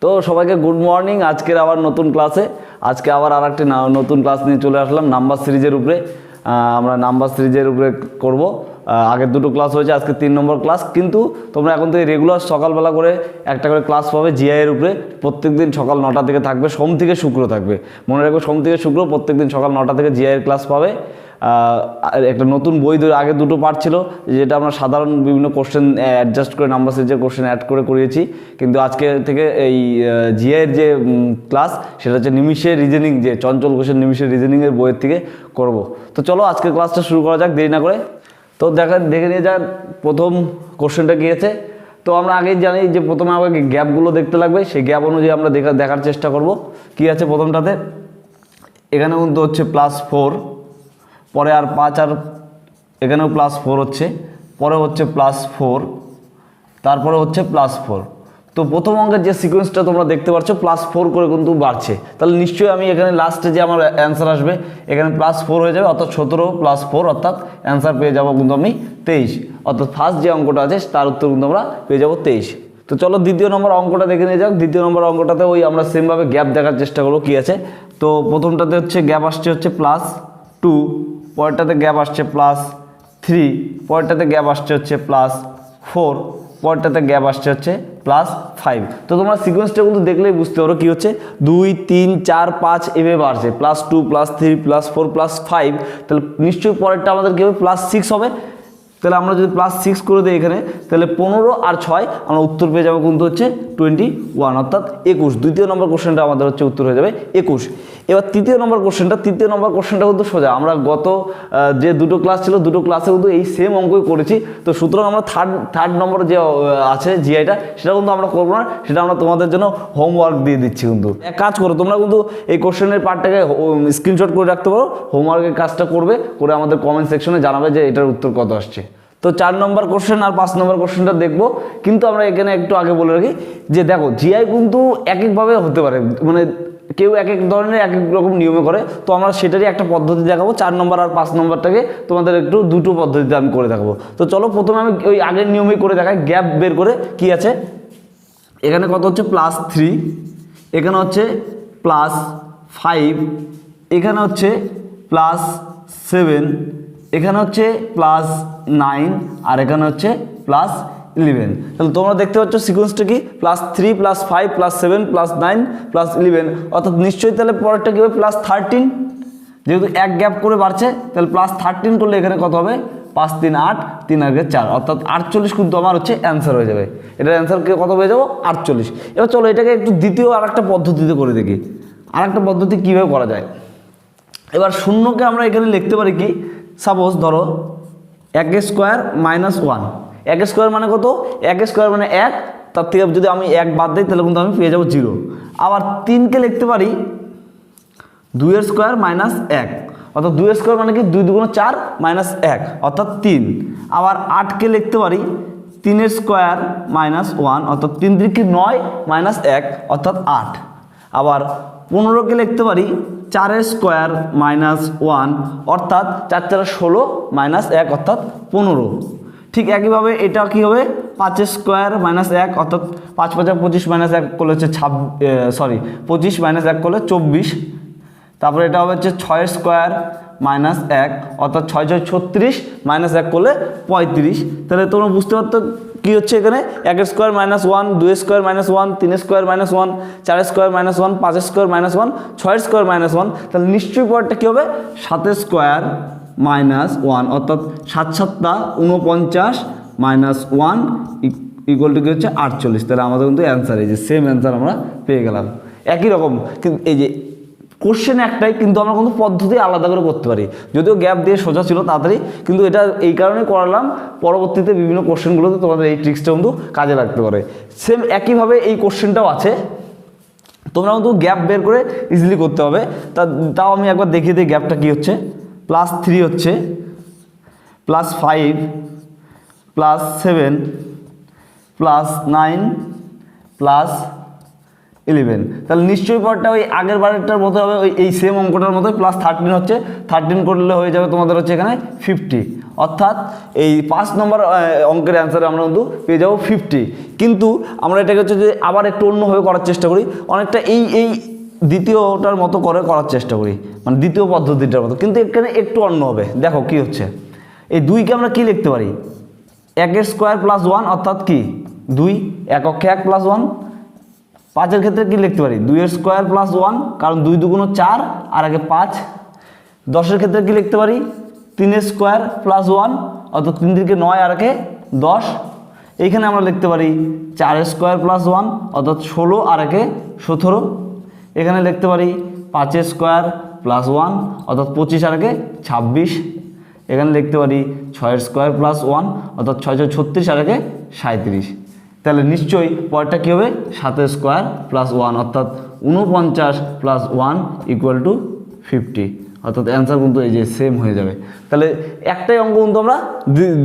তো সবাইকে good morning. আজকের আবার নতুন ক্লাসে আজকে আবার আরেকটি নতুন ক্লাস নিয়ে চলে আসলাম নাম্বার সিরিজের উপরে। আমরা নাম্বার সিরিজের উপরে করব। আগের দুটো ক্লাস হয়েছে, আজকে 3 নম্বর ক্লাস। কিন্তু তোমরা এখন থেকে রেগুলার সকালবেলা করে একটা করে ক্লাস পাবে জিআই এর উপরে। প্রত্যেকদিন সকাল 9টা থেকে থাকবে, সোম থেকে শুক্র থাকবে। মনে রাখবে সোম থেকে শুক্র প্রত্যেকদিন সকাল 9টা থেকে জিআই এর ক্লাস পাবে। একটা নতুন বই ধরে আগে দুটো পার্ট ছিল, যেটা আমরা সাধারণ বিভিন্ন কোশ্চেন অ্যাডজাস্ট করে নাম্বার সিরিজের কোশ্চেন অ্যাড করে করিয়েছি। কিন্তু আজকে থেকে এই জিআইয়ের যে ক্লাস সেটা হচ্ছে নিমিষে রিজনিং, যে চঞ্চল ঘোষের নিমিষে রিজনিংয়ের বইয়ের থেকে করব। তো চলো আজকের ক্লাসটা শুরু করা যাক দেরি না করে। তো দেখে নিয়ে যাক প্রথম কোশ্চেনটা কী আছে। তো আমরা আগেই জানি যে প্রথমে আমাকে গ্যাপগুলো দেখতে লাগবে, সেই গ্যাপ অনুযায়ী আমরা দেখার চেষ্টা করব কী আছে প্রথমটাতে। এখানে কিন্তু হচ্ছে +4, পরে আর 5, আর এখানেও +4 হচ্ছে, পরে হচ্ছে +4, তারপরে হচ্ছে +4। তো প্রথম অঙ্কের যে সিকোয়েন্সটা তোমরা দেখতে পাচ্ছ +4 করে কিন্তু বাড়ছে, তাহলে নিশ্চয়ই আমি এখানে লাস্টে যে আমার অ্যান্সার আসবে এখানে +4 হয়ে যাবে, অর্থাৎ 17 + 4 অর্থাৎ অ্যান্সার পেয়ে যাবো কিন্তু আমি 23। অর্থাৎ ফার্স্ট যে অঙ্কটা আছে তার উত্তর কিন্তু আমরা পেয়ে যাবো 23। তো চলো দ্বিতীয় নম্বর অঙ্কটা দেখে নিয়ে যাক। দ্বিতীয় নম্বর অঙ্কটাতে ওই আমরা সেমভাবে গ্যাপ দেখার চেষ্টা করবো কী আছে। তো প্রথমটাতে হচ্ছে গ্যাপ আসছে হচ্ছে +2, পরেরটাতে গ্যাপ আসছে +3, পরেরটাতে গ্যাপ আসছে হচ্ছে +4, পরেরটাতে গ্যাপ আসছে হচ্ছে +5। তো তোমরা সিকোয়েন্সটা কিন্তু দেখলেই বুঝতে পারো কী হচ্ছে 2, 3, 4, 5 এভাবে বাড়ছে, +2, +3, +4, +5। তাহলে নিশ্চয়ই পরেরটা আমাদের কী হবে +6 হবে। তাহলে আমরা যদি +6 করে দিই এখানে, তাহলে 15 আর 6 আমরা উত্তর পেয়ে যাবো কিন্তু হচ্ছে 21, অর্থাৎ 21। দ্বিতীয় নম্বর কোশ্চেনটা আমাদের হচ্ছে উত্তর হয়ে যাবে 21। এবার তৃতীয় নম্বর কোশ্চেনটা কিন্তু সোজা। আমরা গত যে দুটো ক্লাস ছিল দুটো ক্লাসে কিন্তু এই সেম অঙ্কই করেছি। তো সুতরাং আমরা থার্ড নম্বর যে আছে জিআইটা সেটা কিন্তু আমরা করবো না, সেটা আমরা তোমাদের জন্য হোমওয়ার্ক দিয়ে দিচ্ছি। কিন্তু এক কাজ করো, তোমরা কিন্তু এই কোশ্চেনের পার্টটাকে স্ক্রিনশট করে রাখতে পারো, হোমওয়ার্কের কাজটা করে আমাদের কমেন্ট সেকশনে জানাবে যে এটার উত্তর কত আসছে। তো 4 নম্বর কোশ্চেন আর 5 নম্বর কোশ্চেনটা দেখবো। কিন্তু আমরা এখানে একটু আগে বলে রাখি যে দেখো জিআই কিন্তু এক একভাবে হতে পারে, মানে কেউ এক এক ধরনের এক এক রকম নিয়মে করে। তো আমরা সেটারই একটা পদ্ধতি দেখাবো। 4 নম্বর আর 5 নম্বরটাকে তোমাদের একটু দুটো পদ্ধতিতে আমি করে দেখাবো। তো চলো প্রথমে আমি ওই আগের নিয়মেই করে দেখাই। গ্যাপ বের করে কি আছে, এখানে কত হচ্ছে +3, এখানে হচ্ছে +5, এখানে হচ্ছে +7, এখানে হচ্ছে +9, আর এখানে হচ্ছে +11। তাহলে তোমরা দেখতে পাচ্ছ সিকোয়েন্সটা কি +3, +5, +7, +9, +11, অর্থাৎ নিশ্চয়ই তাহলে পরেরটা কী হবে +13। যেহেতু এক গ্যাপ করে বাড়ছে তাহলে +13 করলে এখানে কত হবে 5, 3, 8, 3 আর 4 অর্থাৎ 48 কিন্তু আমার হচ্ছে অ্যান্সার হয়ে যাবে। এটার অ্যান্সার কত হয়ে যাবো 48। এবার চলো এটাকে একটু দ্বিতীয় আর একটা পদ্ধতিতে করে দেখি, আর একটা পদ্ধতি কীভাবে করা যায়। এবার শূন্যকে আমরা এখানে লিখতে পারি কি, সাপোজ ধরো (1² - 1), 1² মানে কত, 1² মানে 1, তার থেকে যদি আমি 1 বাদ দিই তাহলে কিন্তু আমি পেয়ে যাবো 0। আবার 3কে লিখতে পারি (2² - 1), অর্থাৎ 2² মানে কি 2 × 2 = 4 - 1 অর্থাৎ 3। আবার 8কে লিখতে পারি 3² - 1, অর্থাৎ 3 × 3 = 9 - 1 অর্থাৎ 8। আবার 15কে লিখতে পারি 4² - 1, অর্থাৎ 4 × 4 = 16 - 1 অর্থাৎ 15। ঠিক একইভাবে এটা কী হবে 5² - 1, অর্থাৎ 5 × 5 = 25 - 1 করলে হচ্ছে 25 - 1 করলে 24। তারপরে এটা হবে হচ্ছে 6² - 1, অর্থাৎ 6 × 6 = 36 - 1 করলে 35। তাহলে তোমরা বুঝতে পারতো কী হচ্ছে এখানে 1² - 1, 2² - 1, 3² - 1, 4² - 1, 5² - 1, 6² - 1। তাহলে নিশ্চয়ই পরেরটা কী হবে 7² - 1, অর্থাৎ 7 × 7 = 49 - 1 = কি হচ্ছে 48। তাহলে আমাদের কিন্তু অ্যান্সার এই যে সেম অ্যান্সার আমরা পেয়ে গেলাম। একই রকম কিন্তু এই যে কোশ্চেন একটাই, কিন্তু আমরা কিন্তু পদ্ধতি আলাদা করে করতে পারি। যদিও গ্যাপ দিয়ে সোজা ছিল তাড়াতাড়ি, কিন্তু এটা এই কারণেই করালাম পরবর্তীতে বিভিন্ন কোশ্চেনগুলোতে তোমাদের এই ট্রিক্সটা কিন্তু কাজে লাগতে পারে। সেম একইভাবে এই কোশ্চেনটাও আছে, তোমরা কিন্তু গ্যাপ বের করে ইজিলি করতে হবে। তাও আমি একবার দেখিয়ে দিই গ্যাপটা কী হচ্ছে। +3 হচ্ছে, +5, +7, +9, +11। তাহলে নিশ্চয়ই পরটা ওই আগের বারেরটার মতো হবে, ওই এই সেম অঙ্কটার মতোই +13 হচ্ছে, 13 করলে হয়ে যাবে তোমাদের হচ্ছে এখানে 50, অর্থাৎ এই 5 নম্বর অঙ্কের অ্যান্সারে আমরা কিন্তু পেয়ে যাবো 50। কিন্তু আমরা এটাকে হচ্ছে যে আবার একটু অন্যভাবে করার চেষ্টা করি, অনেকটা এই দ্বিতীয়টার মতো করার চেষ্টা করি, মানে দ্বিতীয় পদ্ধতিটার মতো, কিন্তু এখানে একটু অন্য হবে। দেখো কি হচ্ছে, এই 2কে আমরা কি লিখতে পারি, 1 স্কোয়ার প্লাস 1 অর্থাৎ কি 2, 1 অক্ষে 1 প্লাস 1। 5-এর ক্ষেত্রে কি লিখতে পারি, 2 স্কোয়ার প্লাস 1, কারণ 2 2 4 আর আগে 5। 10-এর ক্ষেত্রে কি লিখতে পারি, 3 স্কোয়ার প্লাস 1 অর্থাৎ 3 দিকে 9 আর আগে 10। এইখানে আমরা লিখতে পারি 4 স্কোয়ার প্লাস 1 অর্থাৎ 16 আর আগে 17। এখানে লিখতে পারি 5 স্কোয়ার প্লাস 1 অর্থাৎ 25 আর আগে 26। এখানে লিখতে পারি 6 স্কোয়ার প্লাস 1 অর্থাৎ 6 36 আর আগে 37। তাহলে নিশ্চয়ই পরেরটা কী হবে, 7 স্কোয়ার প্লাস 1 অর্থাৎ 49 প্লাস 1 ইকুয়াল টু 50, অর্থাৎ অ্যান্সার কিন্তু এই যে সেম হয়ে যাবে। তাহলে একটাই অঙ্ক কিন্তু আমরা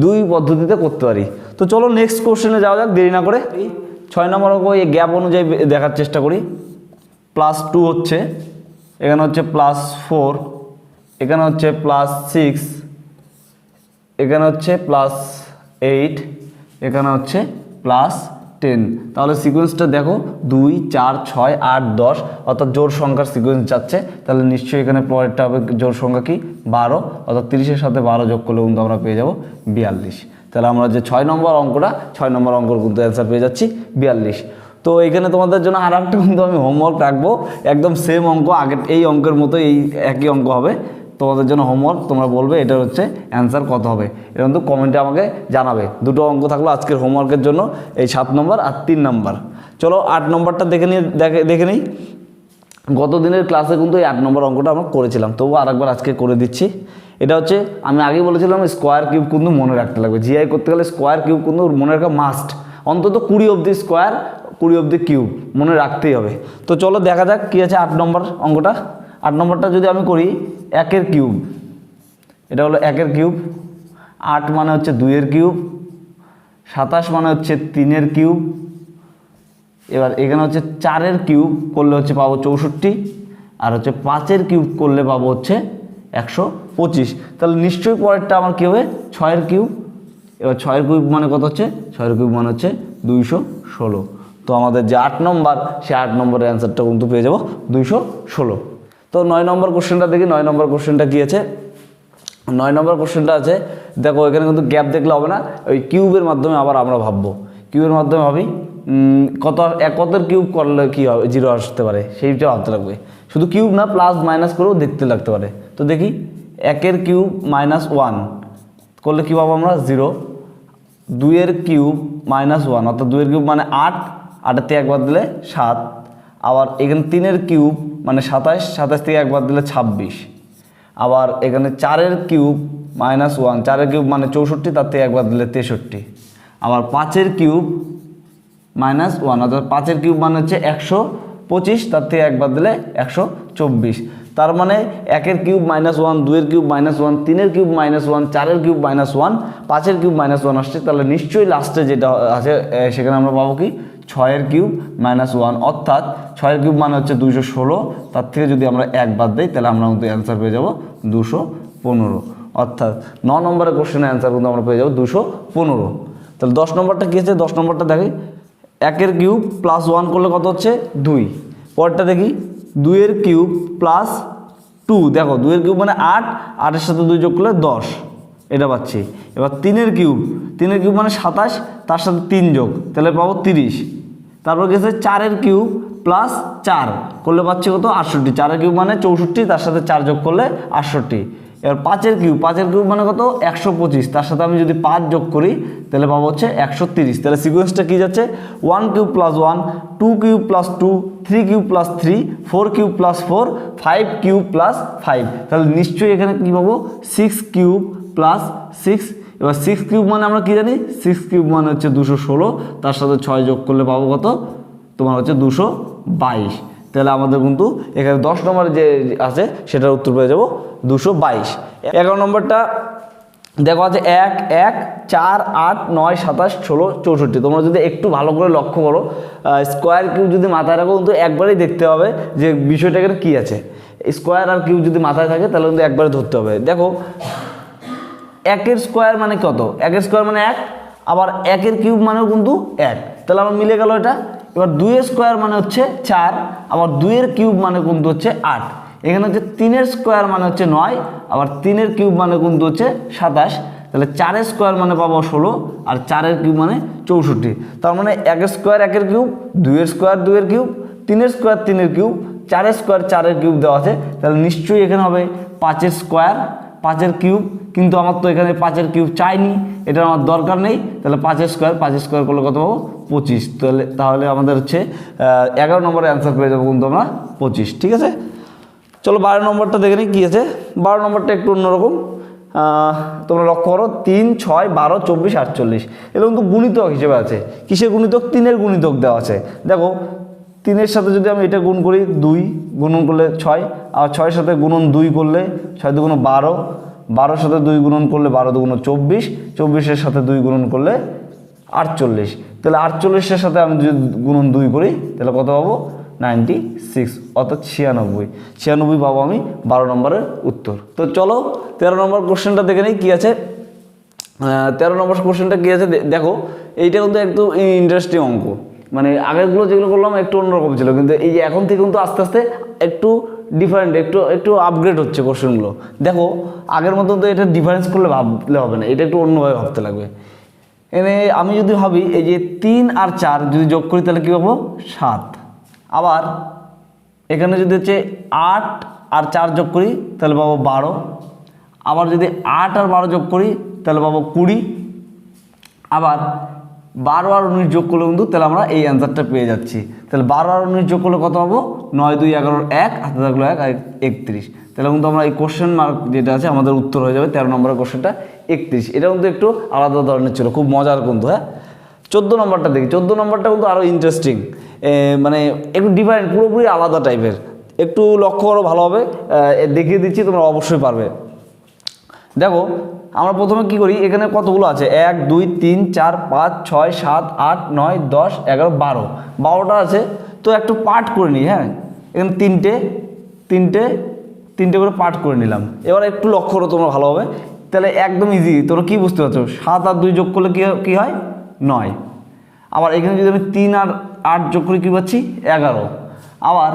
দুই পদ্ধতিতে করতে পারি। তো চলো নেক্সট কোশ্চেনে যাওয়া যাক দেরি না করে। 6 নম্বর অঙ্ক এই গ্যাপ অনুযায়ী দেখার চেষ্টা করি। +2 হচ্ছে, এখানে হচ্ছে +4, এখানে হচ্ছে +6, এখানে হচ্ছে +8, এখানে হচ্ছে +10। তাহলে সিকোয়েন্সটা দেখো 2 4 6 8 10 অর্থাৎ জোড় সংখ্যার সিকোয়েন্স যাচ্ছে। তাহলে নিশ্চয়ই এখানে পরেরটা হবে জোড় সংখ্যা কি 12 অর্থাৎ 30-এর সাথে 12 যোগ করলে কিন্তু আমরা পেয়ে যাব 42। তাহলে আমরা যে 6 নম্বর অঙ্কটা 6 নম্বর অঙ্কর কিন্তু অ্যান্সার পেয়ে যাচ্ছি 42। তো এখানে তোমাদের জন্য আর একটা কিন্তু আমি হোমওয়ার্ক রাখবো, একদম সেম অঙ্ক, আগের এই অঙ্কের মতো এই একই অঙ্ক হবে তোমাদের জন্য হোমওয়ার্ক। তোমরা বলবে এটা হচ্ছে অ্যান্সার কত হবে, এটা কিন্তু কমেন্টে আমাকে জানাবে। দুটো অঙ্ক থাকলো আজকের হোমওয়ার্কের জন্য, এই 7 নম্বর আর 3 নম্বর। চলো 8 নম্বরটা দেখে নিই। গত দিনের ক্লাসে কিন্তু এই 8 নম্বর অঙ্কটা আমরা করেছিলাম, তবুও আরেকবার আজকে করে দিচ্ছি। এটা হচ্ছে আমি আগেই বলেছিলাম স্কোয়ার কিউব কিন্তু মনে রাখতে লাগবে, জিআই করতে গেলে স্কোয়ার কিউব কিন্তু মনে রাখা মাস্ট, অন্তত 20 অবধি স্কোয়ার 20 অবধি কিউব মনে রাখতেই হবে। তো চলো দেখা যাক কী আছে 8 নম্বর অঙ্কটা। 8 নম্বরটা যদি আমি করি 1-এর কিউব, এটা হলো 1-এর কিউব, 8 মানে হচ্ছে 2-এর কিউব, 27 মানে হচ্ছে 3-এর কিউব। এবার এখানে হচ্ছে 4-এর কিউব করলে হচ্ছে পাবো 64, আর হচ্ছে 5-এর কিউব করলে পাবো হচ্ছে 125। তাহলে নিশ্চয়ই পরেরটা আমার কী হবে 6-এর কিউব। এবার 6-এর কিউব মানে কত হচ্ছে, 6-এর কিউব মানে হচ্ছে 216। তো আমাদের যে 8 নম্বর সে 8 নম্বরের অ্যান্সারটা কিন্তু পেয়ে যাবো 216। তো 9 নম্বর কোশ্চেনটা দেখি। 9 নম্বর কোশ্চেনটা কী আছে, 9 নম্বর কোশ্চেনটা আছে দেখো, এখানে কিন্তু গ্যাপ দেখলে হবে না, ওই কিউবের মাধ্যমে আবার আমরা ভাববো, কিউবের মাধ্যমে ভাবি কতের কিউব করলে কী হবে 0 আসতে পারে সেইটা ভাবতে লাগবে। শুধু কিউব না প্লাস মাইনাস করেও দেখতে লাগতে পারে। তো দেখি 1-এর কিউব -1 করলে কী পাবো আমরা 0, 2-এর কিউব -1 অর্থাৎ 2-এর কিউব মানে 8, 8-এর থেকে একবার দিলে 7, আবার এখানে 3-এর কিউব মানে 27, 27 থেকে একবার দিলে 26, আবার এখানে 4-এর কিউব -1, 4-এর কিউব মানে 64, তার থেকে একবার দিলে 63, আবার 5-এর কিউব -1 অর্থাৎ 5-এর কিউব মানে হচ্ছে 125, তার থেকে একবার দিলে 124। তার মানে 1-এর কিউব -1, 2-এর কিউব -1, 3-এর কিউব -1, 4-এর কিউব -1, 5-এর কিউব -1 আসছে। তাহলে নিশ্চয়ই লাস্টে যেটা আছে সেখানে আমরা পাবো কি 6-এর কিউব -1 অর্থাৎ 6-এর কিউব মানে হচ্ছে 216, তার থেকে যদি আমরা 1 বাদ দিই তাহলে আমরা কিন্তু অ্যান্সার পেয়ে যাবো 215। অর্থাৎ 9 নম্বরের কোশ্চেনের অ্যান্সার কিন্তু আমরা পেয়ে যাবো 215। তাহলে 10 নম্বরটা কী আছে, 10 নম্বরটা দেখি 1-এর কিউব +1 করলে কত হচ্ছে 2। পরেরটা দেখি 2-এর কিউব +2, দেখো 2-এর কিউব মানে 8, 8-এর সাথে 2 যোগ করলে 10, এটা পাচ্ছি। এবার 3-এর কিউব মানে 27, তার সাথে 3 যোগ তাহলে পাবো 30। তারপর গেছে 4-এর কিউব +4 করলে পাচ্ছি কত 68, 4-এর কিউব মানে 64, তার সাথে 4 যোগ করলে 68। এবার 5-এর কিউব মানে কত 125, তার সাথে আমি যদি 5 যোগ করি তাহলে পাবো হচ্ছে 130। তাহলে সিকোয়েন্সটা কী যাচ্ছে 1 cube +1, 2 cube +2, 3 cube +3, 4 cube +4, 5 cube +5। তাহলে নিশ্চয়ই এখানে কী পাবো 6 কিউব +6। এবার 6 কিউব মানে আমরা কী জানি, 6 কিউব মানে হচ্ছে 216, তার সাথে 6 যোগ করলে পাবো কত তোমার হচ্ছে 222। তাহলে আমাদের কিন্তু এখানে 10 নম্বরে যে আছে সেটার উত্তর পেয়ে যাবো 222। 11 নম্বরটা দেখো আছে 1 1 4 8 9 27 16 64। তোমরা যদি একটু ভালো করে লক্ষ্য করো, স্কোয়ার কিউব যদি মাথায় রাখো কিন্তু একবারেই দেখতে হবে যে বিষয়টা এখানে কী আছে। স্কোয়ার আর কিউব যদি মাথায় থাকে তাহলে কিন্তু একবারে ধরতে হবে। দেখো একের স্কোয়ার মানে কত, একের স্কোয়ার মানে 1, আবার একের কিউব মানেও কিন্তু 1, তাহলে আমার মিলে গেল এটা। এবার 2 স্কোয়ার মানে হচ্ছে 4, আবার 2 কিউব মানে কিন্তু হচ্ছে 8। এখানে হচ্ছে 3 স্কোয়ার মানে হচ্ছে 9, আবার 3 কিউব মানে কিন্তু হচ্ছে 27। তাহলে 4 স্কোয়ার মানে পাবো 16, আর 4 কিউব মানে 64। তার মানে 1 square 1 cube, 2 square 2 cube, 3 square 3 cube, 4 square 4 cube দেওয়া আছে। তাহলে নিশ্চয়ই এখানে হবে 5 স্কোয়ার 5 কিউব, কিন্তু আমার তো এখানে 5 কিউব চাইনি, এটা আমার দরকার নেই। তাহলে 5 স্কোয়ার করলে কত পাবো 25। তাহলে আমাদের হচ্ছে 11 নম্বরের অ্যান্সার পেয়ে যাবো কিন্তু আমরা 25। ঠিক আছে, চলো 12 নম্বরটা দেখে নিই কী আছে। 12 নম্বরটা একটু অন্যরকম, তোমরা লক্ষ্য করো 3, 6, 12, 24, 48 এগুলো কিন্তু গুণিতক হিসেবে আছে। কিসের গুণিতক? 3-এর গুণিতক দেওয়া আছে। দেখো 3-এর সাথে যদি আমি এটা গুণ করি 2, গুণন করলে 6, আর 6-এর সাথে গুণন 2 করলে 6 2 12, 12-এর সাথে 2 গুণন করলে 12 2 24, 24-এর সাথে 2 গুণন করলে 48। তাহলে 48-এর সাথে আমি যদি গুণন 2 করি তাহলে কত পাবো 96, অর্থাৎ 96 পাবো আমি 12 নম্বরের উত্তর। তো চলো 13 নম্বর কোশ্চেনটা দেখে নিই কী আছে। 13 নম্বর কোশ্চেনটা কী আছে দেখো, এইটা কিন্তু একটু ইন্টারেস্টিং অঙ্ক। মানে আগেরগুলো যেগুলো করলাম একটু অন্যরকম ছিল, কিন্তু এই যে এখন থেকে কিন্তু আস্তে আস্তে একটু ডিফারেন্ট, একটু আপগ্রেড হচ্ছে কোশ্চেনগুলো। দেখো আগের মতন তো এটা ডিফারেন্স করলে ভাবলে হবে না, এটা একটু অন্যভাবে ভাবতে লাগবে। এনে আমি যদি ভাবি এই যে 3 আর 4 যদি যোগ করি তাহলে কী পাবো 7, আবার এখানে যদি হচ্ছে 8 আর 4 যোগ করি তাহলে পাবো 12, আবার যদি 8 আর 12 যোগ করি তাহলে পাবো 20, আবার 12 আর 19 যোগ করলে কিন্তু তাহলে আমরা এই অ্যান্সারটা পেয়ে যাচ্ছি। তাহলে 12 আর 19 যোগ করলে কত পাবো 9 2 11 1, হাতে থাকলো 1 আর 31। তাহলে কিন্তু আমরা এই কোশ্চেন মার্ক যেটা আছে আমাদের উত্তর হয়ে যাবে 13 নম্বরের কোশ্চেনটা 31। এটা কিন্তু একটু আলাদা ধরনের ছিল, খুব মজার কিন্তু। হ্যাঁ, 14 নম্বরটা দেখি। 14 নম্বরটা কিন্তু আরও ইন্টারেস্টিং, মানে একটু ডিফারেন্ট, পুরোপুরি আলাদা টাইপের। একটু লক্ষ্য করো ভালোভাবে, দেখিয়ে দিচ্ছি, তোমরা অবশ্যই পারবে। দেখো আমরা প্রথমে কি করি, এখানে কতগুলো আছে 1 2 3 4 5 6 7 8 9 10 11 12, 12টা আছে। তো একটু পার্ট করে নিই। হ্যাঁ, এখানে তিনটে করে পার্ট করে নিলাম। এবার একটু লক্ষ্য করো তোমরা ভালোভাবে, তাহলে একদম ইজি। তোমরা কি বুঝতে পারছো, 7 আর 2 যোগ করলে কী হয় 9, আবার এখানে যদি আমি 3 আর 8 যোগ করি কী পাচ্ছি 11, আবার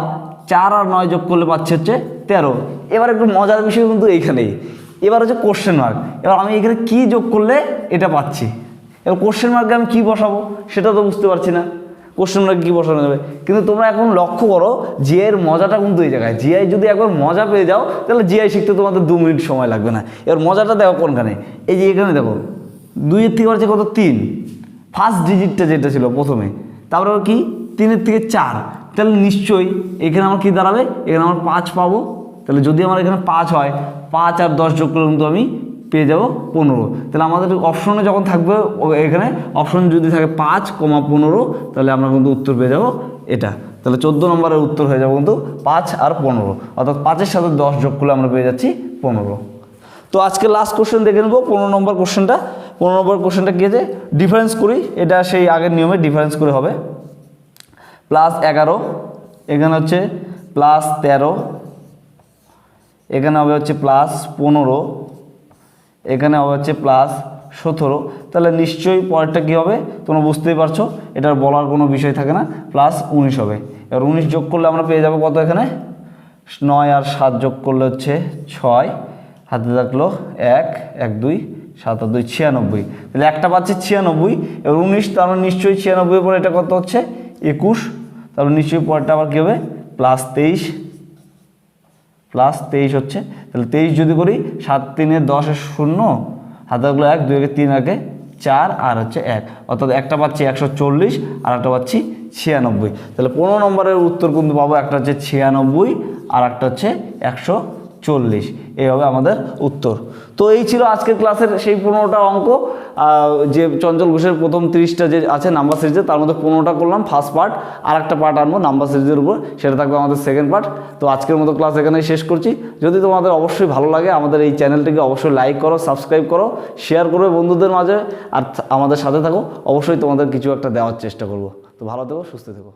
4 আর 9 যোগ করলে পাচ্ছি হচ্ছে 13। এবার একটু মজার বিষয় কিন্তু এইখানেই, এবার হচ্ছে কোশ্চেন মার্ক। এবার আমি এখানে কি যোগ করলে এটা পাচ্ছি, এবার কোশ্চেন মার্কে আমি কি বসাবো সেটা তো বুঝতে পারছি না, কোশ্চেন মার্কে কী বসানো যাবে। কিন্তু তোমরা এখন লক্ষ্য করো জিআইয়ের মজাটা কিন্তু এই জায়গায়। জিআই যদি একবার মজা পেয়ে যাও তাহলে জিআই শিখতে তোমাদের 2 মিনিট সময় লাগবে না। এবার মজাটা দেখো কোনখানে, এই যে এখানে দেখো 2-এর থেকে বাড়ছে কত 3, ফার্স্ট ডিজিটটা যেটা ছিল প্রথমে, তারপরে কি 3-এর থেকে 4, তাহলে নিশ্চয়ই এখানে আমার কি দাঁড়াবে, এখানে আমার 5 পাবো। তাহলে যদি আমার এখানে 5 হয়, 5 আর 10 যোগ করলে কিন্তু আমি পেয়ে যাব 15। তাহলে আমাদের অপশনে যখন থাকবে এখানে অপশন যদি থাকে 5, 15, তাহলে আমরা কিন্তু উত্তর পেয়ে যাব এটা। তাহলে 14 নম্বরের উত্তর হয়ে যাবে কিন্তু 5 আর 15, অর্থাৎ 5-এর সাথে 10 যোগ করলে আমরা পেয়ে যাচ্ছি 15। তো আজকে লাস্ট কোশ্চেন দেখে নেবো 15 নম্বর কোশ্চেনটা। 15 নম্বর কোশ্চেনটা কী আছে, ডিফারেন্স করি, এটা সেই আগের নিয়মে ডিফারেন্স করে হবে। +11, এখানে হচ্ছে +13, এখানে হবে হচ্ছে +15, এখানে হবে হচ্ছে +17। তাহলে নিশ্চয়ই পরেরটা কী হবে তোমরা বুঝতেই পারছো, এটার বলার কোনো বিষয় থাকে না, +19 হবে। এবার 19 যোগ করলে আমরা পেয়ে যাবো কত, এখানে 9 আর 7 যোগ করলে হচ্ছে 6, হাতে থাকলো 1 1 2 7 আর 2 96। তাহলে একটা পাচ্ছি 96, এবার 19, তার মানে নিশ্চয়ই 96 পরে এটা কত হচ্ছে 21। তাহলে নিশ্চয়ই পরেরটা আবার কী হবে +23 হচ্ছে। তাহলে 23 যদি করি 7 3 10 0, হাতে থাকলো 1 2 3 4 আর হচ্ছে 1, অর্থাৎ একটা পাচ্ছি 140 আর একটা পাচ্ছি 96। তাহলে 15 নম্বরের উত্তর কিন্তু পাবো, একটা হচ্ছে 96 আর একটা হচ্ছে 140। এই হবে আমাদের উত্তর। তো এই ছিল আজকের ক্লাসের সেই 15টা অঙ্ক, যে চঞ্চল ঘোষের প্রথম 30টা যে আছে নাম্বার সিরিজে, তার মধ্যে 15টা করলাম ফার্স্ট পার্ট, আর একটা পার্ট আনবো নাম্বার সিরিজের উপর, সেটা থাকবে আমাদের সেকেন্ড পার্ট। তো আজকের মতো ক্লাস এখানেই শেষ করছি। যদি তোমাদের অবশ্যই ভালো লাগে আমাদের এই চ্যানেলটিকে অবশ্যই লাইক করো, সাবস্ক্রাইব করো, শেয়ার করবে বন্ধুদের মাঝে, আর আমাদের সাথে থাকো। অবশ্যই তোমাদের কিছু একটা দেওয়ার চেষ্টা করব। তো ভালো থেকো, সুস্থ থেকো।